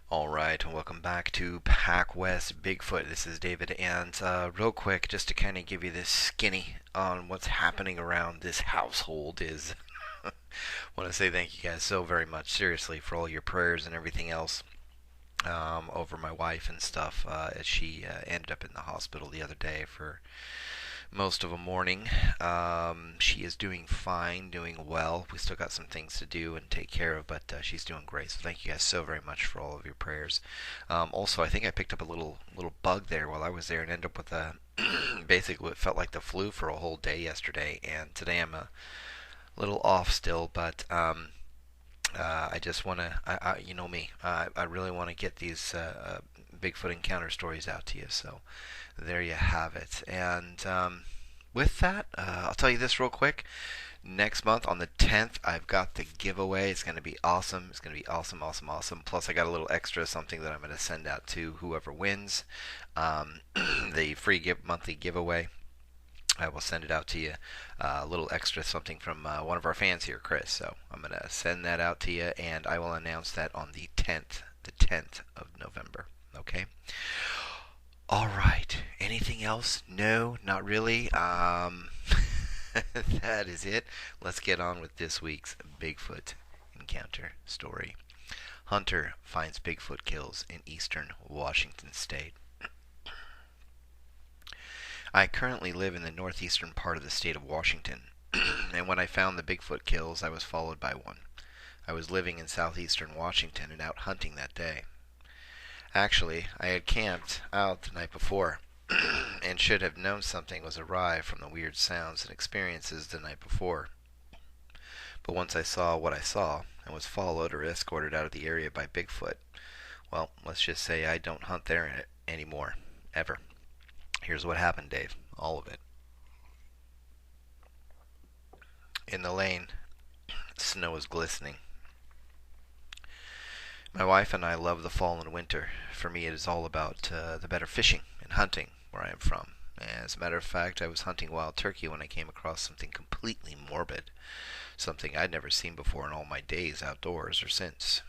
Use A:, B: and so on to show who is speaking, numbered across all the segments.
A: All right, and welcome back to PacWest Bigfoot. This is David, and real quick, just to kind of give you this skinny on what's happening around this household is, I want to say thank you guys so very much, seriously, for all your prayers and everything else over my wife and stuff, as she ended up in the hospital the other day for most of a morning. She is doing fine, doing well. We still got some things to do and take care of, but she's doing great. So thank you guys so very much for all of your prayers. Also, I think I picked up a little bug there while I was there and ended up with a basically what felt like the flu for a whole day yesterday, and today I'm a little off still, but I just want to, you know me, I really want to get these Bigfoot encounter stories out to you. So there you have it. And with that, I'll tell you this real quick. Next month on the 10th, I've got the giveaway. It's going to be awesome. It's going to be awesome, awesome, awesome. Plus, I got a little extra something that I'm going to send out to whoever wins the free monthly giveaway. I will send it out to you. A little extra something from one of our fans here, Chris. So I'm going to send that out to you, and I will announce that on the 10th of November. Okay? All right. Anything else? No, not really. That is it. Let's get on with this week's Bigfoot encounter story. Hunter finds Bigfoot kills in eastern Washington state. I currently live in the northeastern part of the state of Washington, and when I found the Bigfoot kills, I was followed by one. I was living in southeastern Washington and out hunting that day. Actually, I had camped out the night before and should have known something was awry from the weird sounds and experiences the night before. But once I saw what I saw and was followed or escorted out of the area by Bigfoot, well, let's just say I don't hunt there anymore, ever. Here's what happened, Dave. All of it. In the lane, snow was glistening. My wife and I love the fall and winter. For me, it is all about the better fishing and hunting where I am from. As a matter of fact, I was hunting wild turkey when I came across something completely morbid, something I'd never seen before in all my days outdoors or since.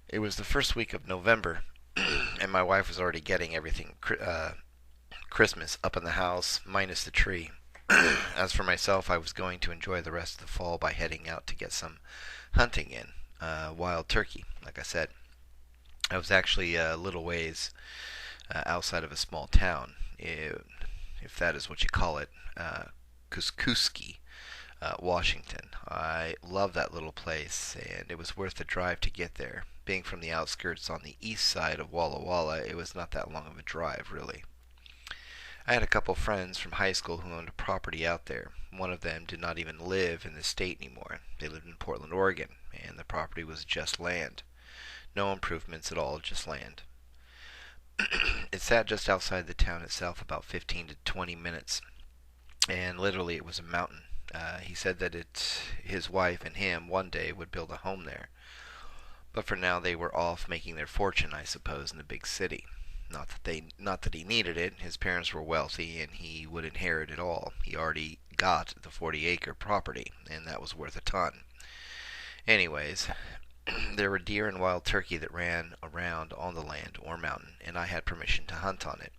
A: It was the first week of November, and my wife was already getting everything Christmas up in the house, minus the tree. As for myself, I was going to enjoy the rest of the fall by heading out to get some hunting in. Wild turkey, like I said. I was actually a little ways outside of a small town, if that is what you call it, Kuskoski, Washington. I love that little place, and it was worth the drive to get there. Being from the outskirts on the east side of Walla Walla, it was not that long of a drive, really. I had a couple friends from high school who owned a property out there. One of them did not even live in the state anymore. They lived in Portland, Oregon, and the property was just land. No improvements at all, just land. It sat just outside the town itself, about 15 to 20 minutes, and literally it was a mountain. He said that his wife and him one day would build a home there. But for now they were off making their fortune, I suppose, in the big city. Not that he needed it. His parents were wealthy, and he would inherit it all. He already got the 40-acre property, and that was worth a ton. Anyways, there were deer and wild turkey that ran around on the land or mountain, and I had permission to hunt on it.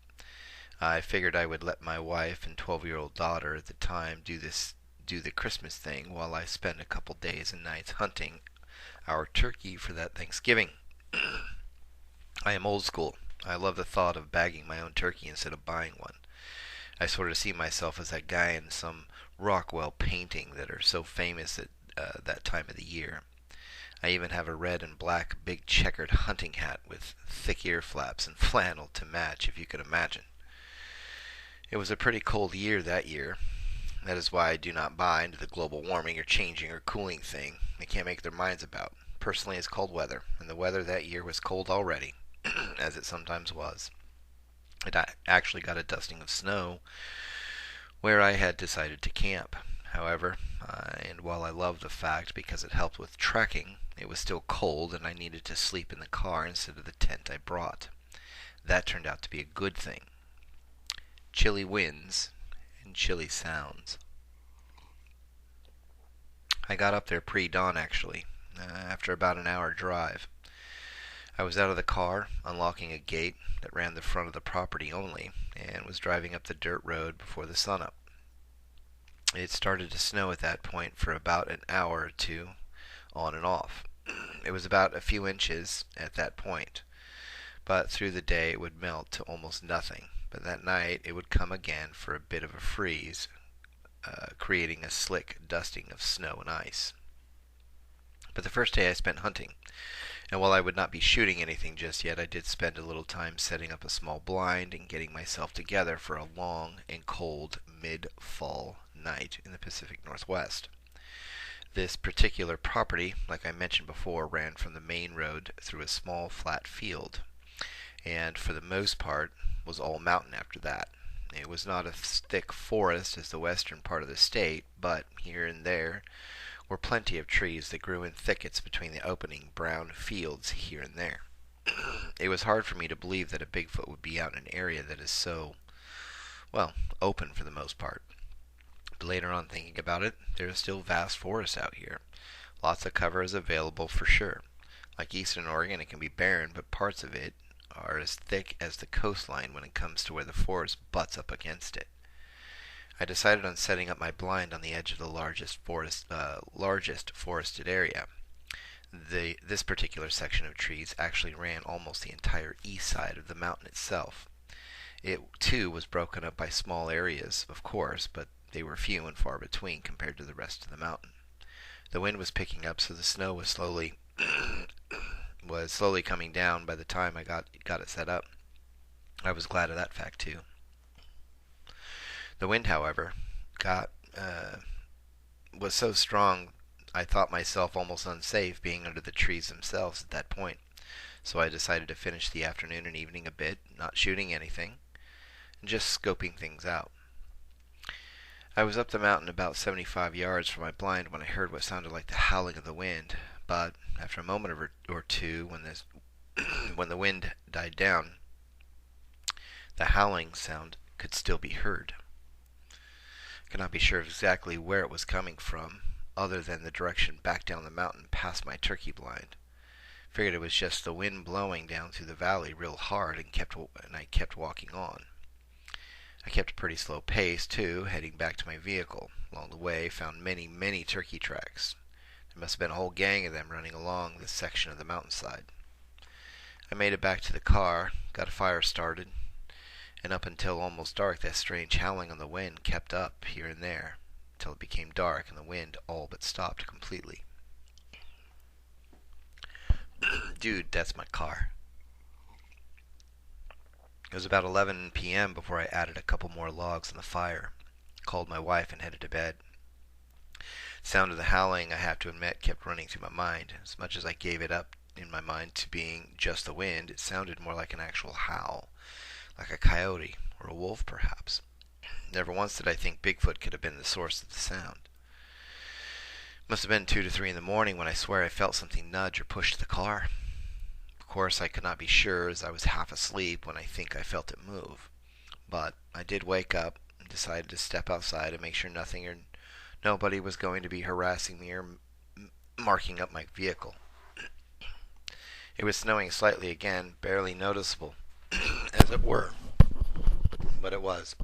A: I figured I would let my wife and 12-year-old daughter at the time do the Christmas thing while I spent a couple days and nights hunting our turkey for that Thanksgiving. I am old school. I love the thought of bagging my own turkey instead of buying one. I sort of see myself as that guy in some Rockwell painting that are so famous at that time of the year. I even have a red and black big checkered hunting hat with thick ear flaps and flannel to match, if you could imagine. It was a pretty cold year that year. That is why I do not buy into the global warming or changing or cooling thing they can't make their minds about. Personally, it's cold weather, and the weather that year was cold already, as it sometimes was. It actually got a dusting of snow where I had decided to camp. However, and while I loved the fact because it helped with trekking, it was still cold and I needed to sleep in the car instead of the tent I brought. That turned out to be a good thing. Chilly winds and chilly sounds. I got up there pre-dawn, actually, after about an hour drive. I was out of the car, unlocking a gate that ran the front of the property only, and was driving up the dirt road before the sunup. It started to snow at that point for about an hour or two, on and off. It was about a few inches at that point, but through the day it would melt to almost nothing. But that night it would come again for a bit of a freeze, creating a slick dusting of snow and ice. But the first day I spent hunting, and while I would not be shooting anything just yet, I did spend a little time setting up a small blind and getting myself together for a long and cold mid-fall night in the Pacific Northwest. This particular property, like I mentioned before, ran from the main road through a small flat field, and for the most part was all mountain after that. It was not a thick forest as the western part of the state, but here and there were plenty of trees that grew in thickets between the opening brown fields here and there. It was hard for me to believe that a Bigfoot would be out in an area that is so, well, open for the most part. But later on, thinking about it, there is still vast forest out here. Lots of cover is available for sure. Like eastern Oregon, it can be barren, but parts of it are as thick as the coastline when it comes to where the forest butts up against it. I decided on setting up my blind on the edge of the largest forested area. This particular section of trees actually ran almost the entire east side of the mountain itself. It, too, was broken up by small areas, of course, but they were few and far between compared to the rest of the mountain. The wind was picking up, so the snow was slowly coming down by the time I got it set up. I was glad of that fact, too. The wind, however, was so strong I thought myself almost unsafe being under the trees themselves at that point. So I decided to finish the afternoon and evening a bit, not shooting anything, and just scoping things out. I was up the mountain about 75 yards from my blind when I heard what sounded like the howling of the wind, but after a moment or two, when the wind died down, the howling sound could still be heard. I could not be sure exactly where it was coming from, other than the direction back down the mountain past my turkey blind. Figured it was just the wind blowing down through the valley real hard, and I kept walking on. I kept a pretty slow pace, too, heading back to my vehicle. Along the way, found many turkey tracks. There must have been a whole gang of them running along this section of the mountainside. I made it back to the car, got a fire started, and up until almost dark that strange howling on the wind kept up here and there, until it became dark and the wind all but stopped completely. Dude, that's my car. It was about 11 p.m. before I added a couple more logs on the fire, called my wife, and headed to bed. The sound of the howling, I have to admit, kept running through my mind. As much as I gave it up in my mind to being just the wind, it sounded more like an actual howl, like a coyote or a wolf, perhaps. Never once did I think Bigfoot could have been the source of the sound. It must have been 2 to 3 in the morning when I swear I felt something nudge or push the car. Of course, I could not be sure, as I was half asleep when I think I felt it move. But I did wake up and decided to step outside and make sure nothing or nobody was going to be harassing me or marking up my vehicle. It was snowing slightly again, barely noticeable, as it were, but it was.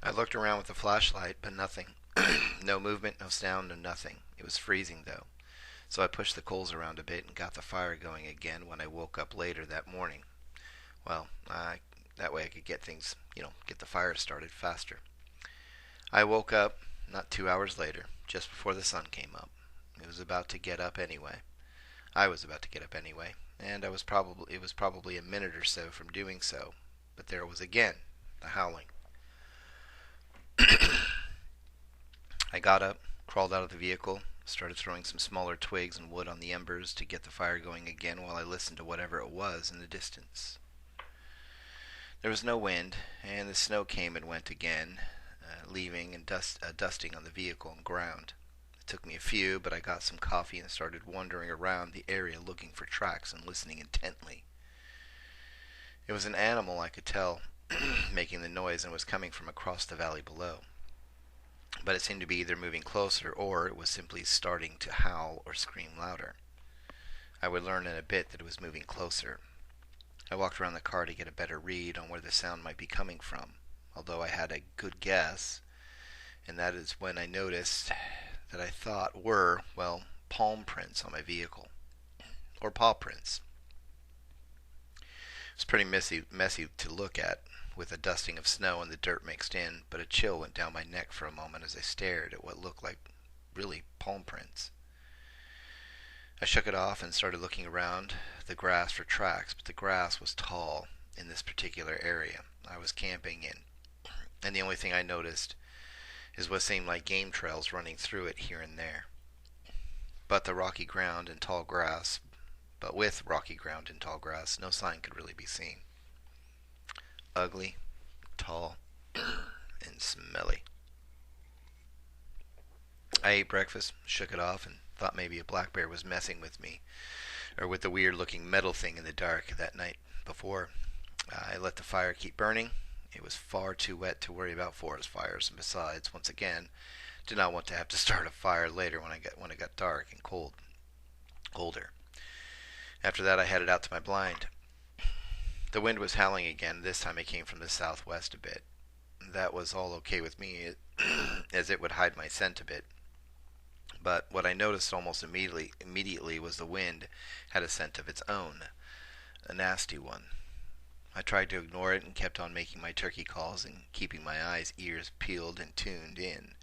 A: I looked around with the flashlight, but nothing. No movement, no sound, no nothing. It was freezing, though. So I pushed the coals around a bit and got the fire going again when I woke up later that morning. Well, that way I could get things, get the fire started faster. I woke up not 2 hours later, just before the sun came up. It was about to get up anyway. I was about to get up anyway, and it was probably a minute or so from doing so. But there it was again, the howling. I got up, crawled out of the vehicle, started throwing some smaller twigs and wood on the embers to get the fire going again while I listened to whatever it was in the distance. There was no wind, and the snow came and went again, leaving and dusting on the vehicle and ground. It took me a few, but I got some coffee and started wandering around the area looking for tracks and listening intently. It was an animal, I could tell, making the noise, and was coming from across the valley below. But it seemed to be either moving closer or it was simply starting to howl or scream louder. I would learn in a bit that it was moving closer. I walked around the car to get a better read on where the sound might be coming from, although I had a good guess, and that is when I noticed that I thought were, well, palm prints on my vehicle, or paw prints. It was pretty messy to look at, with a dusting of snow and the dirt mixed in, but a chill went down my neck for a moment as I stared at what looked like really palm prints. I shook it off and started looking around the grass for tracks, but the grass was tall in this particular area I was camping in, and the only thing I noticed is what seemed like game trails running through it here and there. But with rocky ground and tall grass, no sign could really be seen. Ugly, tall, and smelly. I ate breakfast, shook it off, and thought maybe a black bear was messing with me, or with the weird-looking metal thing in the dark that night before. I let the fire keep burning. It was far too wet to worry about forest fires, and besides, once again, did not want to have to start a fire later when it got dark and colder. After that, I headed out to my blind. The wind was howling again. This time it came from the southwest a bit. That was all okay with me, as it would hide my scent a bit. But what I noticed almost immediately was the wind had a scent of its own, a nasty one. I tried to ignore it and kept on making my turkey calls and keeping my eyes, ears peeled and tuned in,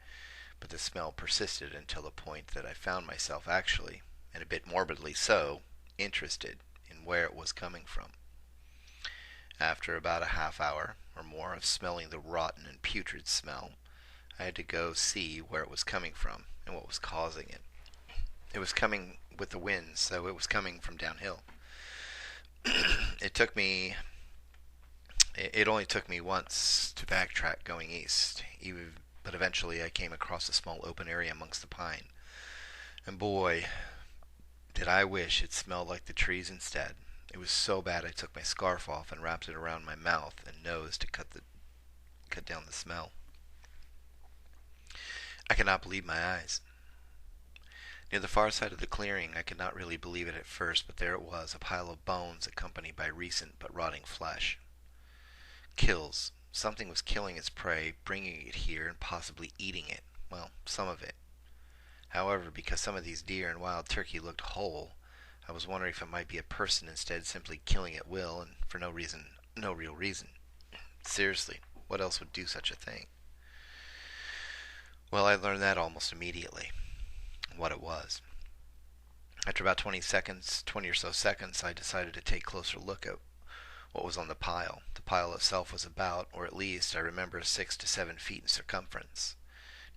A: but the smell persisted until the point that I found myself actually, and a bit morbidly so, interested in where it was coming from. After about a half hour or more of smelling the rotten and putrid smell, I had to go see where it was coming from and what was causing it. It was coming with the wind, so it was coming from downhill. It only took me once to backtrack going east, but eventually I came across a small open area amongst the pine. And boy, did I wish it smelled like the trees instead. It was so bad I took my scarf off and wrapped it around my mouth and nose to cut down the smell. I could not believe my eyes. Near the far side of the clearing, I could not really believe it at first, but there it was, a pile of bones accompanied by recent but rotting flesh. Kills. Something was killing its prey, bringing it here, and possibly eating it. Well, some of it. However, because some of these deer and wild turkey looked whole, I was wondering if it might be a person instead, simply killing at will and for no real reason. Seriously, what else would do such a thing? Well, I learned that almost immediately, what it was. After about 20 or so seconds, I decided to take a closer look at what was on the pile. The pile itself was about, or at least I remember, 6 to 7 feet in circumference.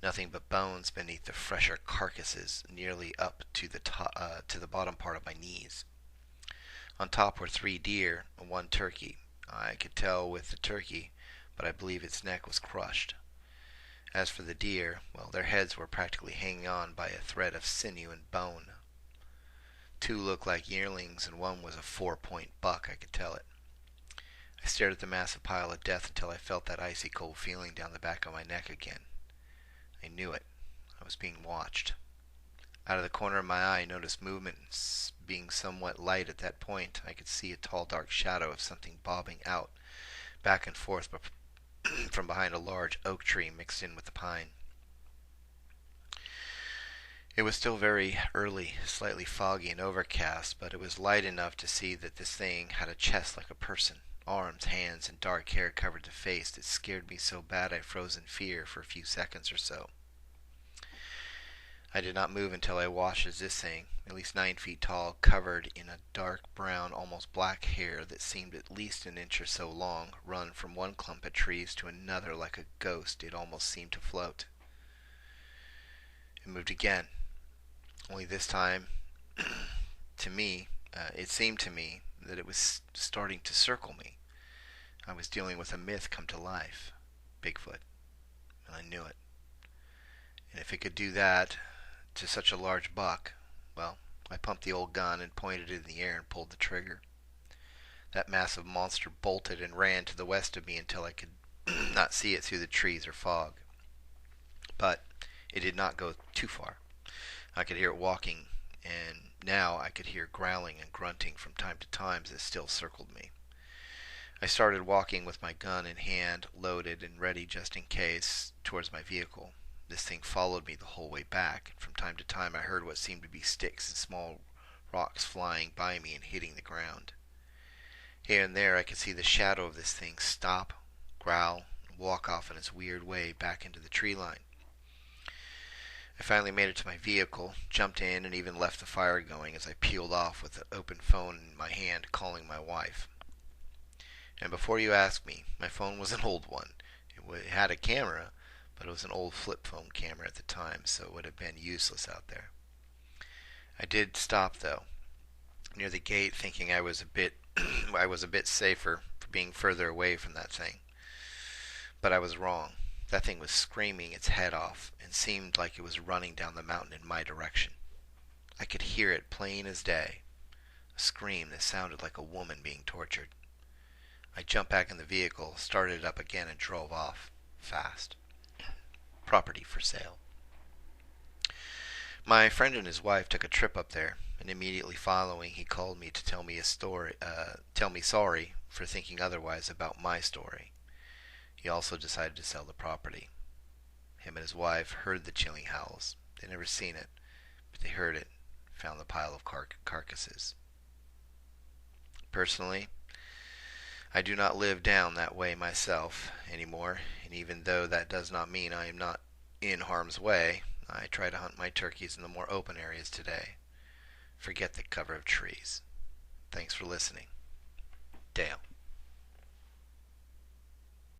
A: Nothing but bones beneath the fresher carcasses, nearly up to the bottom part of my knees. On top were 3 deer and 1 turkey. I could tell with the turkey, but I believe its neck was crushed. As for the deer, well, their heads were practically hanging on by a thread of sinew and bone. 2 looked like yearlings, and 1 was a 4-point buck, I could tell it. I stared at the massive pile of death until I felt that icy cold feeling down the back of my neck again. I knew it. I was being watched. Out of the corner of my eye, I noticed movements. Being somewhat light at that point, I could see a tall dark shadow of something bobbing out, back and forth from behind a large oak tree mixed in with the pine. It was still very early, slightly foggy and overcast, but it was light enough to see that this thing had a chest like a person. Arms, hands, and dark hair covered the face that scared me so bad I froze in fear for a few seconds or so. I did not move until I watched as this thing, at least 9 feet tall, covered in a dark brown, almost black hair that seemed at least an inch or so long, run from one clump of trees to another like a ghost. It almost seemed to float. It moved again, only this time, it seemed to me that it was starting to circle me. I was dealing with a myth come to life, Bigfoot, and I knew it. And if it could do that to such a large buck, well, I pumped the old gun and pointed it in the air and pulled the trigger. That massive monster bolted and ran to the west of me until I could not see it through the trees or fog. But it did not go too far. I could hear it walking and now I could hear growling and grunting from time to time as it still circled me. I started walking with my gun in hand, loaded and ready just in case, towards my vehicle. This thing followed me the whole way back, and from time to time I heard what seemed to be sticks and small rocks flying by me and hitting the ground. Here and there I could see the shadow of this thing stop, growl, and walk off in its weird way back into the tree line. I finally made it to my vehicle, jumped in, and even left the fire going as I peeled off with the open phone in my hand, calling my wife. And before you ask me, my phone was an old one. It had a camera, but it was an old flip phone camera at the time, so it would have been useless out there. I did stop, though, near the gate, thinking I was a bit safer for being further away from that thing. But I was wrong. That thing was screaming its head off and seemed like it was running down the mountain in my direction. I could hear it plain as day, a scream that sounded like a woman being tortured. I jumped back in the vehicle, started it up again, and drove off, fast. Property for sale. My friend and his wife took a trip up there, and immediately following, he called me to tell me sorry for thinking otherwise about my story. He also decided to sell the property. Him and his wife heard the chilling howls. They'd never seen it, but they heard it, found the pile of carcasses. Personally, I do not live down that way myself anymore, and even though that does not mean I am not in harm's way, I try to hunt my turkeys in the more open areas today. Forget the cover of trees. Thanks for listening. Dale.